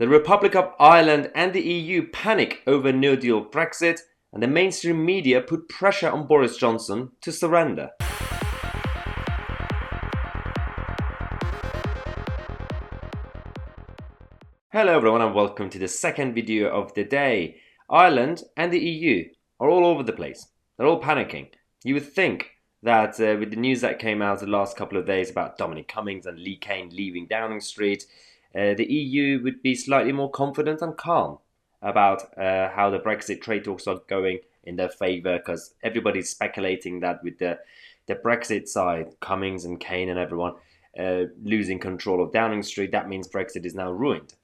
The Republic of Ireland and the EU panic over no-deal Brexit, and the mainstream media put pressure on Boris Johnson to surrender. Hello everyone and welcome to the second video of the day. Ireland and the EU are all over the place. They're all panicking. You would think that with the news that came out the last couple of days about Dominic Cummings and Lee Kane leaving Downing Street, the EU would be slightly more confident and calm about how the Brexit trade talks are going in their favour, because everybody's speculating that with the Brexit side, Cummings and Kane and everyone losing control of Downing Street, that means Brexit is now ruined.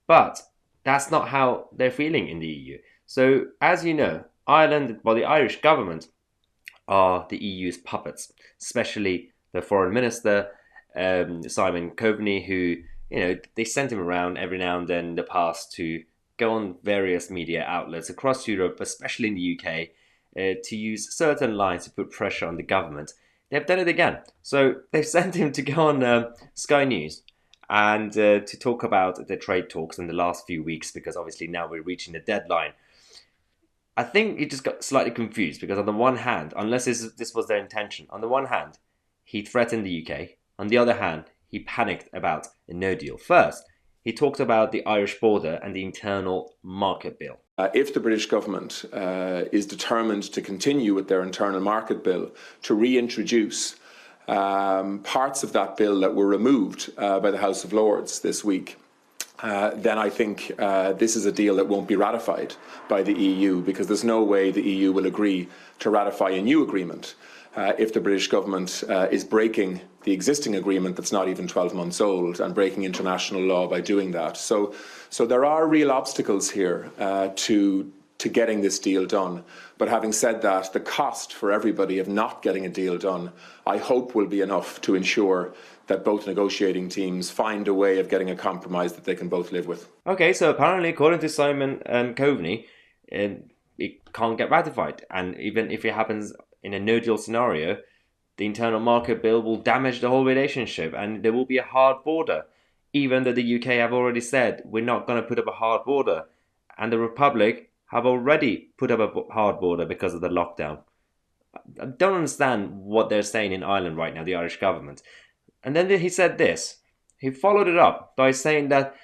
But that's not how they're feeling in the EU. So, as you know, Ireland, well, the Irish government are the EU's puppets, especially the Foreign Minister, Simon Coveney, who, they sent him around every now and then in the past to go on various media outlets across Europe, especially in the UK, to use certain lines to put pressure on the government. They've done it again. So they've sent him to go on Sky News and to talk about the trade talks in the last few weeks, because obviously now we're reaching the deadline. I think he just got slightly confused, because on the one hand, unless this was their intention, on the one hand, he threatened the UK. On the other hand, he panicked about a no deal. First, he talked about the Irish border and the internal market bill. If the British government is determined to continue with their internal market bill, to reintroduce parts of that bill that were removed by the House of Lords this week, then I think this is a deal that won't be ratified by the EU, because there's no way the EU will agree to ratify a new agreement if the British government is breaking the existing agreement that's not even 12 months old and breaking international law by doing that. So there are real obstacles here to getting this deal done. But having said that, the cost for everybody of not getting a deal done, I hope, will be enough to ensure that both negotiating teams find a way of getting a compromise that they can both live with. Okay, so apparently, according to Simon Coveney, it can't get ratified. And even if it happens in a no-deal scenario, the internal market bill will damage the whole relationship and there will be a hard border. Even though the UK have already said we're not going to put up a hard border, and the Republic have already put up a hard border because of the lockdown. I don't understand what they're saying in Ireland right now, the Irish government. And then he said this. He followed it up by saying that,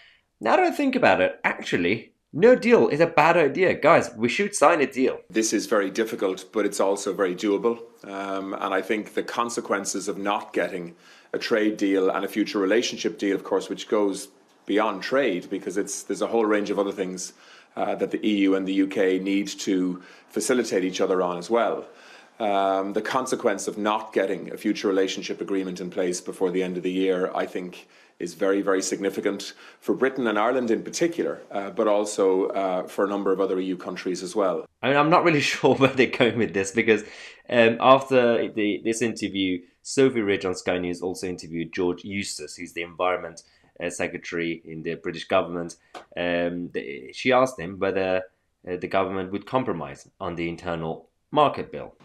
now that I think about it, actually, no deal is a bad idea. Guys, we should sign a deal. This is very difficult, but it's also very doable. And I think the consequences of not getting a trade deal and a future relationship deal, of course, which goes beyond trade, because there's a whole range of other things that the EU and the UK need to facilitate each other on as well. The consequence of not getting a future relationship agreement in place before the end of the year, I think, is very, very significant for Britain and Ireland in particular, but also for a number of other EU countries as well. I mean, I'm not really sure where they're going with this, because after this interview, Sophie Ridge on Sky News also interviewed George Eustace, who's the Environment Secretary in the British government. She asked him whether the government would compromise on the internal market bill.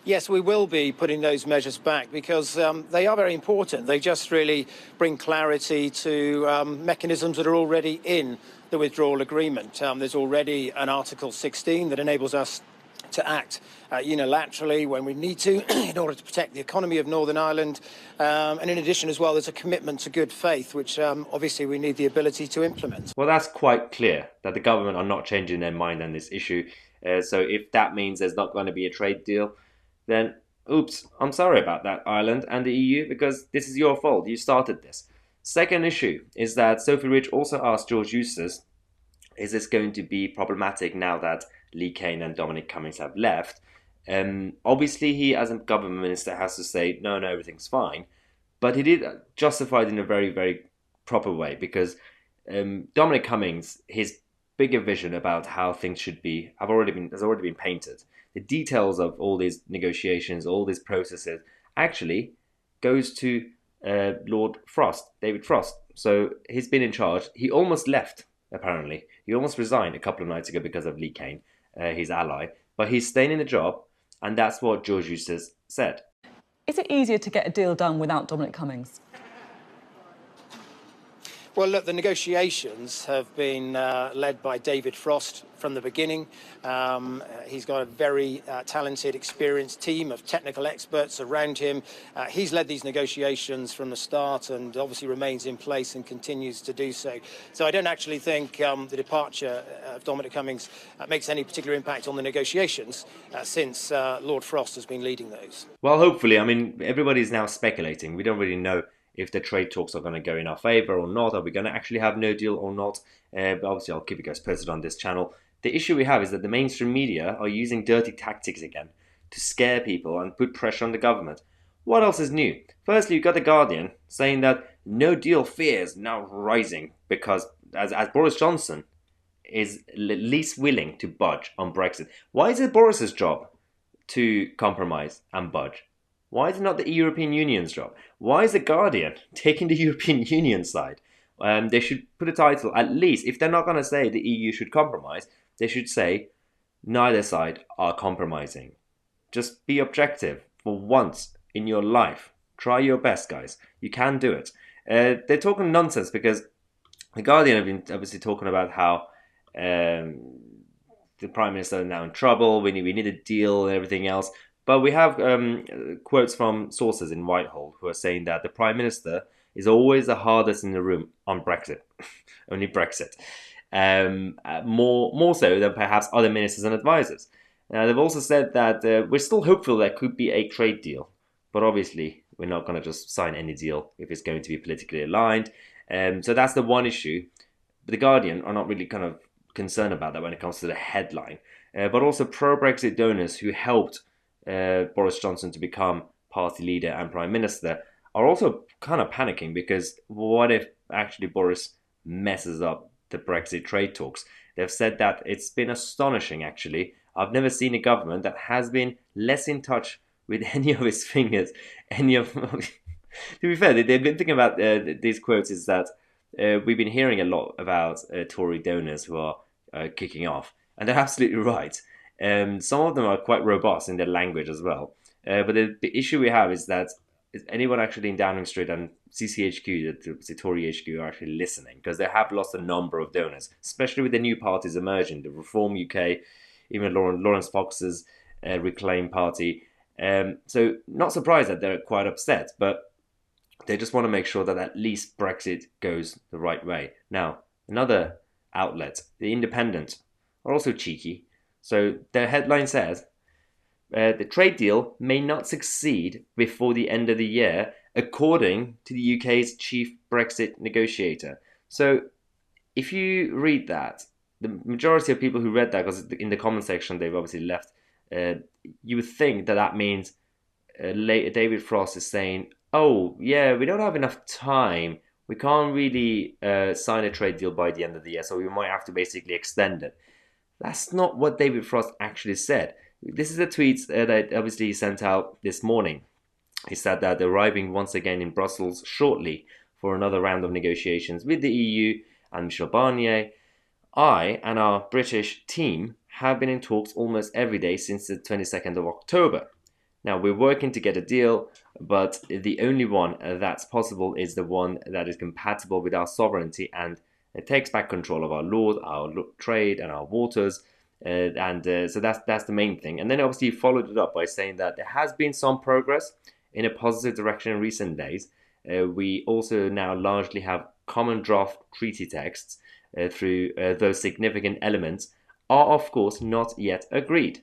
Yes, we will be putting those measures back, because they are very important. They just really bring clarity to mechanisms that are already in the withdrawal agreement. There's already an Article 16 that enables us to act unilaterally when we need to in order to protect the economy of Northern Ireland. And in addition as well, there's a commitment to good faith, which obviously we need the ability to implement. Well, that's quite clear that the government are not changing their mind on this issue. So if that means there's not going to be a trade deal, then oops, I'm sorry about that, Ireland and the EU, because this is your fault. You started this. Second issue is that Sophie Ridge also asked George Eustace, is this going to be problematic now that Lee Kane and Dominic Cummings have left? Obviously, he as a government minister has to say, no, everything's fine. But he did justify it in a very, very proper way, because Dominic Cummings, his bigger vision about how things should be has already been painted. The details of all these negotiations, all these processes, actually goes to Lord Frost, David Frost. So he's been in charge. He almost left, apparently. He almost resigned a couple of nights ago because of Lee Kane, his ally. But he's staying in the job, and that's what George Eustace said. Is it easier to get a deal done without Dominic Cummings? Well, look, the negotiations have been led by David Frost from the beginning. He's got a very talented, experienced team of technical experts around him. He's led these negotiations from the start and obviously remains in place and continues to do so. So I don't actually think the departure of Dominic Cummings makes any particular impact on the negotiations since Lord Frost has been leading those. Well, hopefully. I mean, everybody's now speculating. We don't really know if the trade talks are going to go in our favour or not. Are we going to actually have no deal or not? But obviously, I'll keep you guys posted on this channel. The issue we have is that the mainstream media are using dirty tactics again to scare people and put pressure on the government. What else is new? Firstly, you've got The Guardian saying that no deal fears now rising because as Boris Johnson is least willing to budge on Brexit. Why is it Boris's job to compromise and budge? Why is it not the European Union's job? Why is The Guardian taking the European Union side? They should put a title, at least, if they're not going to say the EU should compromise, they should say neither side are compromising. Just be objective for once in your life. Try your best, guys. You can do it. They're talking nonsense because The Guardian have been obviously talking about how the Prime Minister is now in trouble, we need a deal and everything else. But we have quotes from sources in Whitehall who are saying that the Prime Minister is always the hardest in the room on Brexit. Only Brexit. More so than perhaps other ministers and advisors. They've also said that we're still hopeful there could be a trade deal. But obviously, we're not going to just sign any deal if it's going to be politically aligned. So that's the one issue. But The Guardian are not really kind of concerned about that when it comes to the headline. But also pro-Brexit donors who helped Boris Johnson to become party leader and prime minister are also kind of panicking because what if actually Boris messes up the Brexit trade talks? They've said that it's been astonishing, actually. I've never seen a government that has been less in touch with any of its fingers, to be fair, the good thing about these quotes is that we've been hearing a lot about Tory donors who are kicking off, and they're absolutely right. Some of them are quite robust in their language as well. But the issue we have is that is anyone actually in Downing Street and CCHQ, the Tory HQ, are actually listening? Because they have lost a number of donors, especially with the new parties emerging, the Reform UK, even Lawrence Fox's Reclaim Party. So not surprised that they're quite upset, but they just want to make sure that at least Brexit goes the right way. Now, another outlet, The Independent, are also cheeky. So their headline says, the trade deal may not succeed before the end of the year, according to the UK's chief Brexit negotiator. So if you read that, the majority of people who read that, because in the comment section they've obviously left, you would think that that means David Frost is saying, oh, yeah, we don't have enough time. We can't really sign a trade deal by the end of the year, so we might have to basically extend it. That's not what David Frost actually said. This is a tweet that obviously he sent out this morning. He said that arriving once again in Brussels shortly for another round of negotiations with the EU and Michel Barnier, I and our British team have been in talks almost every day since the 22nd of October. Now, we're working to get a deal, but the only one that's possible is the one that is compatible with our sovereignty and it takes back control of our laws, our trade, and our waters. So that's the main thing. And then obviously he followed it up by saying that there has been some progress in a positive direction in recent days. We also now largely have common draft treaty texts through those significant elements are of course not yet agreed.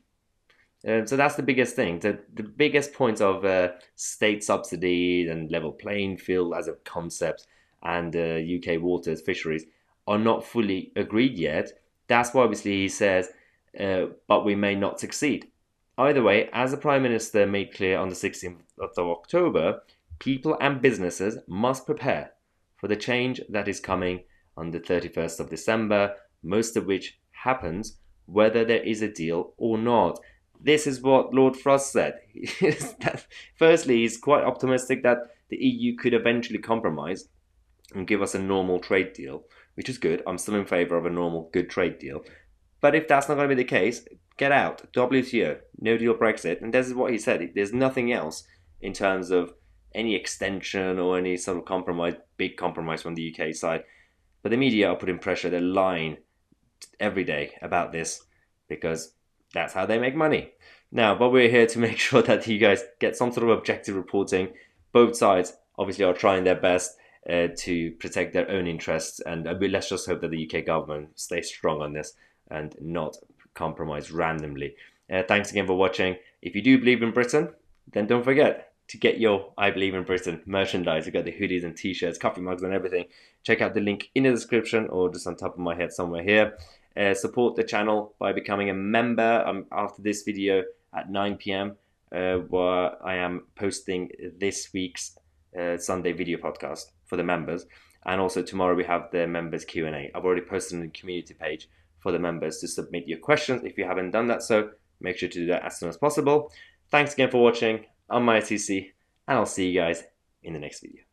So that's the biggest thing. The biggest point of state subsidies and level playing field as a concept and UK waters, fisheries are not fully agreed yet. That's why obviously he says, but we may not succeed. Either way, as the Prime Minister made clear on the 16th of October, people and businesses must prepare for the change that is coming on the 31st of December, most of which happens whether there is a deal or not. This is what Lord Frost said. Firstly, he's quite optimistic that the EU could eventually compromise and give us a normal trade deal, which is good. I'm still in favour of a normal, good trade deal. But if that's not going to be the case, get out. WTO, no deal Brexit. And this is what he said. There's nothing else in terms of any extension or any sort of compromise, big compromise from the UK side. But the media are putting pressure, they're lying every day about this because that's how they make money. Now, but we're here to make sure that you guys get some sort of objective reporting. Both sides obviously are trying their best to protect their own interests, and let's just hope that the UK government stays strong on this and not compromise randomly. Thanks again for watching. If you do believe in Britain, then don't forget to get your I Believe in Britain merchandise. We've got the hoodies and t-shirts, coffee mugs and everything. Check out the link in the description or just on top of my head somewhere here. Support the channel by becoming a member after this video at 9 p.m. Where I am posting this week's Sunday video podcast for the members. And also tomorrow we have the members Q&A. I've already posted on the community page for the members to submit your questions. If you haven't done that, so make sure to do that as soon as possible. Thanks again for watching. I'm Tousi, and I'll see you guys in the next video.